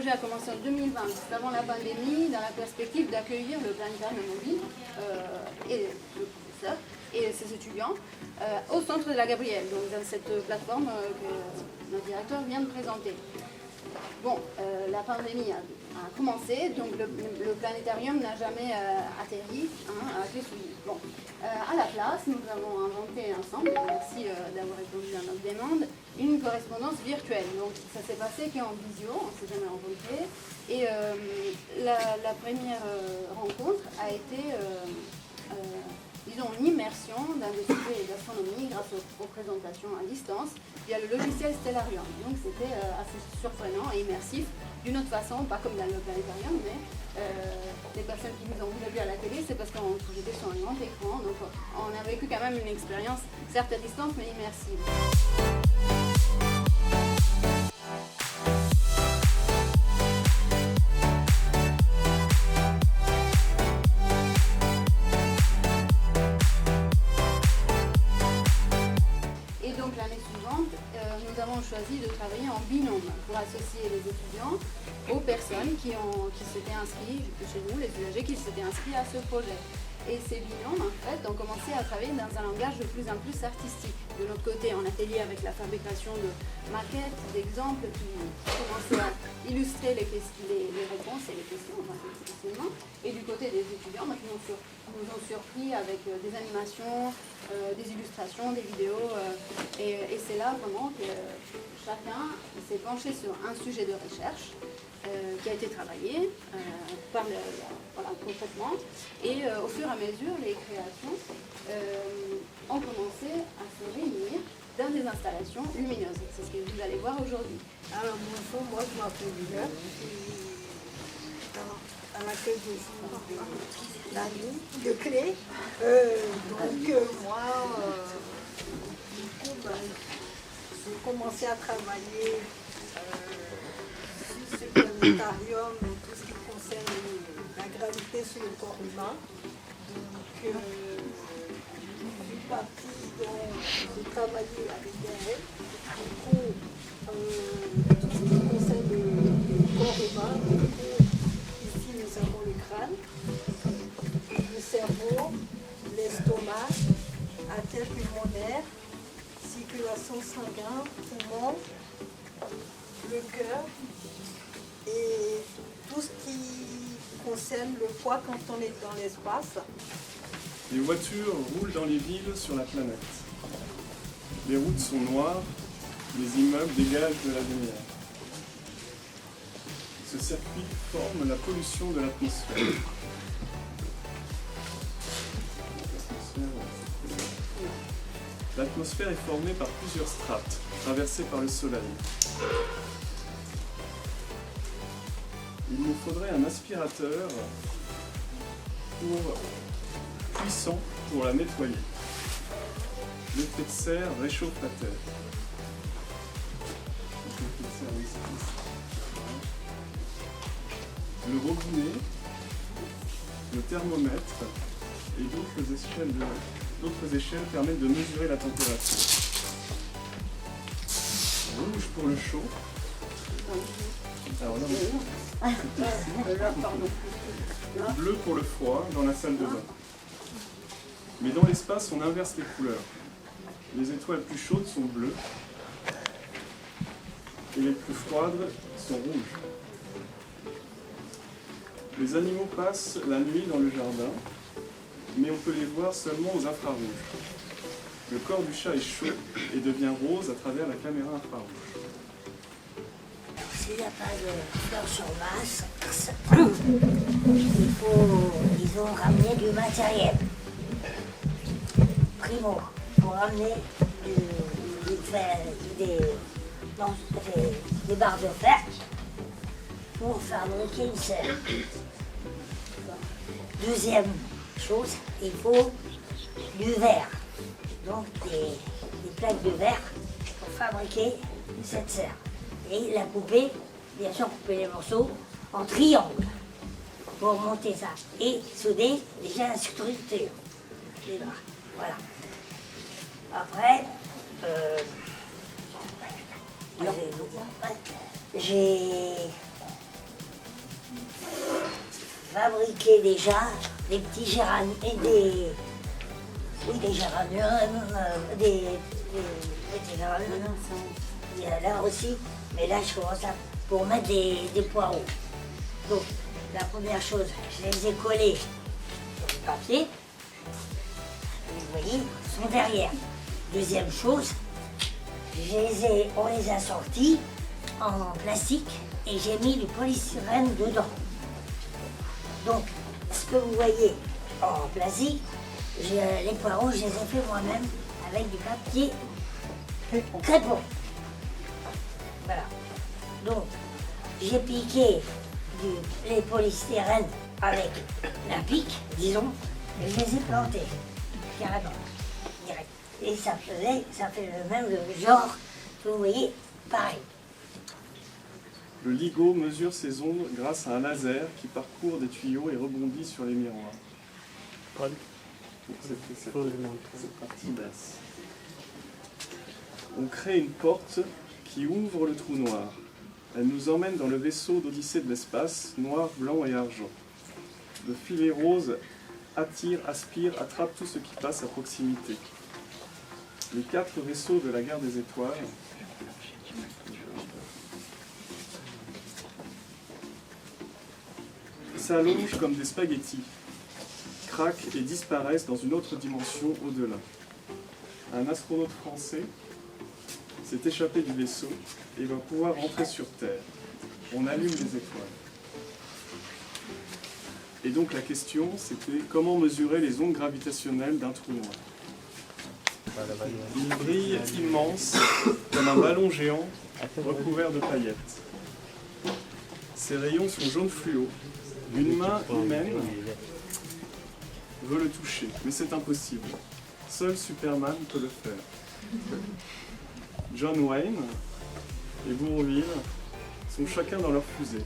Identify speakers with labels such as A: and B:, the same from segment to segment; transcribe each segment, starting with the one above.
A: projet a commencé en 2020, juste avant la pandémie, dans la perspective d'accueillir le planétarium mobile et le professeur et ses étudiants au centre de la Gabrielle, donc dans cette plateforme que notre directeur vient de présenter. Bon, la pandémie a commencé, donc le planétarium n'a jamais atterri à Clé-Souilly. Bon, à la place, nous avons inventé ensemble, et merci d'avoir répondu à notre demande, une correspondance virtuelle. Donc ça s'est passé qu'en visio, on ne s'est jamais rencontrés. Et la première rencontre a été, disons, une immersion dans des sujets d'astronomie grâce aux présentations à distance via le logiciel Stellarium. Donc c'était assez surprenant et immersif d'une autre façon, pas comme dans le planétarium, mais les personnes qui nous ont vu à la télé, c'est parce qu'on projetait sur un grand écran. Donc on a vécu quand même une expérience, certes à distance, mais immersive. Nous avons choisi de travailler en binôme pour associer les étudiants aux personnes qui s'étaient inscrits chez nous, les usagers qui s'étaient inscrits à ce projet. Et ces binômes, en fait, ont commencé à travailler dans un langage de plus en plus artistique. De notre côté, en atelier avec la fabrication de maquettes, d'exemples qui commençaient à illustrer les réponses et les questions, enfin, essentiellement. Et du côté des étudiants, qui nous ont surpris avec des animations, des illustrations, des vidéos. Et c'est là vraiment que chacun s'est penché sur un sujet de recherche qui a été travaillé concrètement. Et au fur et à mesure, les créations ont commencé à se réunir dans des installations lumineuses. C'est ce que vous allez voir aujourd'hui.
B: Alors, moi, je m'appelle Lina. À l'accueil de l'année de clé. Moi, du coup, j'ai commencé à travailler sur ce planétarium, tout ce qui concerne la gravité sur le corps humain. Donc, je suis partie, j'ai travaillé avec elle. Du coup, tout ce qui concerne le corps humain. Ici, nous avons le crâne, le cerveau, l'estomac, artère pulmonaire, circulation sanguine, poumon, le cœur et tout ce qui concerne le poids quand on est dans l'espace.
C: Les voitures roulent dans les villes sur la planète. Les routes sont noires, les immeubles dégagent de la lumière. Ce circuit forme la pollution de l'atmosphère. L'atmosphère est formée par plusieurs strates, traversées par le soleil. Il nous faudrait un aspirateur puissant pour la nettoyer. L'effet de serre réchauffe la Terre. Le robinet, le thermomètre et d'autres échelles permettent de mesurer la température. Rouge pour le chaud. Alors là, bleu pour le froid dans la salle de bain. Mais dans l'espace, on inverse les couleurs. Les étoiles plus chaudes sont bleues et les plus froides sont rouges. Les animaux passent la nuit dans le jardin, mais on peut les voir seulement aux infrarouges. Le corps du chat est chaud et devient rose à travers la caméra infrarouge.
D: S'il n'y a pas de fleurs sur masse, ils ont ramené du matériel. Primo, pour ramener des barres de fer pour fabriquer une serre. Deuxième chose, il faut du verre, donc des plaques de verre pour fabriquer cette serre. Et la couper, bien sûr couper les morceaux en triangle pour monter ça. Et souder déjà la structure des bras. Voilà. Après, j'ai fabriqué déjà des petits géraniums, des géraniums, des géraniums. Il y a là aussi, mais là je commence pour mettre des poireaux. Donc la première chose, je les ai collés sur le papier. Vous voyez, ils sont derrière. Deuxième chose, on les a sortis en plastique et j'ai mis du polystyrène dedans. Donc, ce que vous voyez en plastique, les poireaux, je les ai fait moi-même avec du papier crépon. Voilà. Donc, j'ai piqué les polystyrènes avec la pique, disons, et je les ai plantés, carrément, direct. Et ça fait le même genre, que vous voyez, pareil.
C: Le LIGO mesure ces ondes grâce à un laser qui parcourt des tuyaux et rebondit sur les miroirs. Cette partie basse. On crée une porte qui ouvre le trou noir. Elle nous emmène dans le vaisseau d'Odyssée de l'espace, noir, blanc et argent. Le filet rose attire, aspire, attrape tout ce qui passe à proximité. Les 4 vaisseaux de la guerre des étoiles s'allongent comme des spaghettis, craquent et disparaissent dans une autre dimension au-delà. Un astronaute français s'est échappé du vaisseau et va pouvoir rentrer sur Terre. On allume les étoiles. Et donc la question, c'était comment mesurer les ondes gravitationnelles d'un trou noir. Il brille immense comme un ballon géant recouvert de paillettes. Ses rayons sont jaune fluo. Une main humaine veut le toucher, mais c'est impossible. Seul Superman peut le faire. John Wayne et Bourvil sont chacun dans leur fusée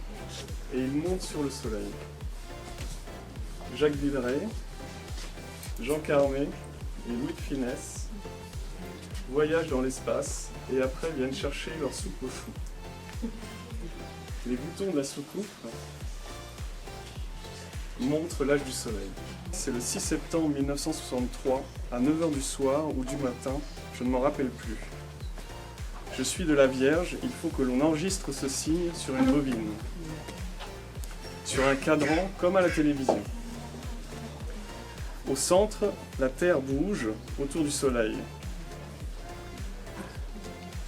C: et ils montent sur le soleil. Jacques Villeray, Jean Carmé et Louis de Funès voyagent dans l'espace et après viennent chercher leur soupe au chou. Les boutons de la soucoupe montrent l'âge du soleil. C'est le 6 septembre 1963, à 9h du soir ou du matin, je ne m'en rappelle plus. Je suis de la Vierge, il faut que l'on enregistre ce signe sur une bobine, sur un cadran comme à la télévision. Au centre, la Terre bouge autour du Soleil,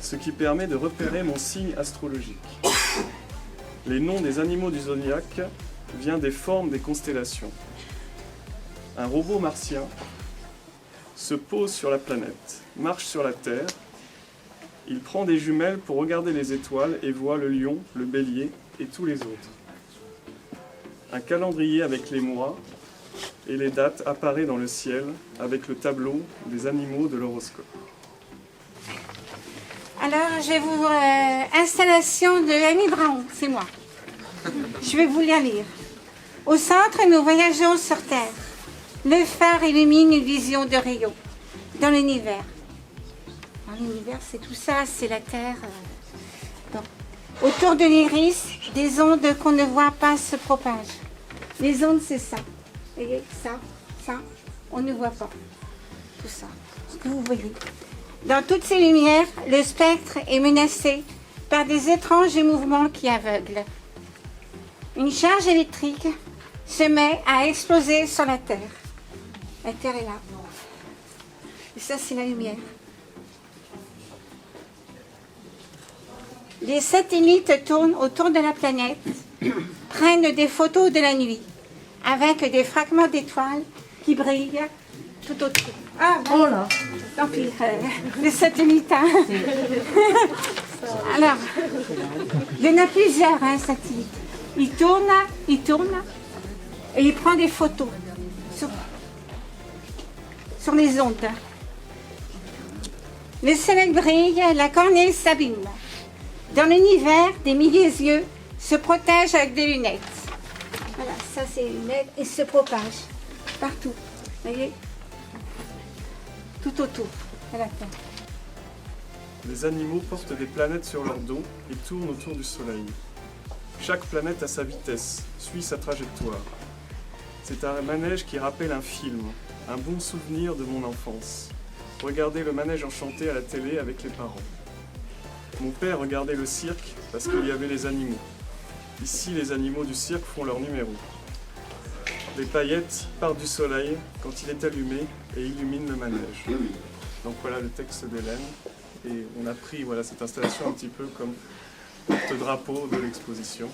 C: ce qui permet de repérer mon signe astrologique. Les noms des animaux du zodiaque viennent des formes des constellations. Un robot martien se pose sur la planète, marche sur la Terre, il prend des jumelles pour regarder les étoiles et voit le lion, le bélier et tous les autres. Un calendrier avec les mois et les dates apparaît dans le ciel avec le tableau des animaux de l'horoscope.
E: Alors, je vais vous... installation de Annie Brown, c'est moi. Je vais vous la lire. Au centre, nous voyageons sur Terre. Le phare illumine une vision de rayons dans l'univers. Dans l'univers, c'est tout ça, c'est la Terre. Bon. Autour de l'iris, des ondes qu'on ne voit pas se propagent. Les ondes, c'est ça. Vous voyez, ça, on ne voit pas. Tout ça, ce que vous voyez. Dans toutes ces lumières, le spectre est menacé par des étranges mouvements qui aveuglent. Une charge électrique se met à exploser sur la Terre. La Terre est là. Et ça, c'est la lumière. Les satellites tournent autour de la planète, prennent des photos de la nuit, avec des fragments d'étoiles qui brillent tout autour. Ah, ben, oh là. Tant pis, les satellites. Hein. Alors, il y en a plusieurs, satellites. Il tourne, et il prend des photos sur les ondes. Le soleil brille, la cornée s'abîme. Dans l'univers, des milliers d'yeux se protègent avec des lunettes. Voilà, ça c'est les lunettes et se propagent partout. Vous voyez ? Tout autour, à la Terre.
C: Les animaux portent des planètes sur leur dos et tournent autour du Soleil. Chaque planète a sa vitesse, suit sa trajectoire. C'est un manège qui rappelle un film, un bon souvenir de mon enfance. Regarder le manège enchanté à la télé avec les parents. Mon père regardait le cirque parce qu'il y avait les animaux. Ici, les animaux du cirque font leur numéro. Les paillettes partent du soleil quand il est allumé et illuminent le manège. Donc voilà le texte d'Hélène. Et on a pris cette installation un petit peu comme porte-drapeau de l'exposition.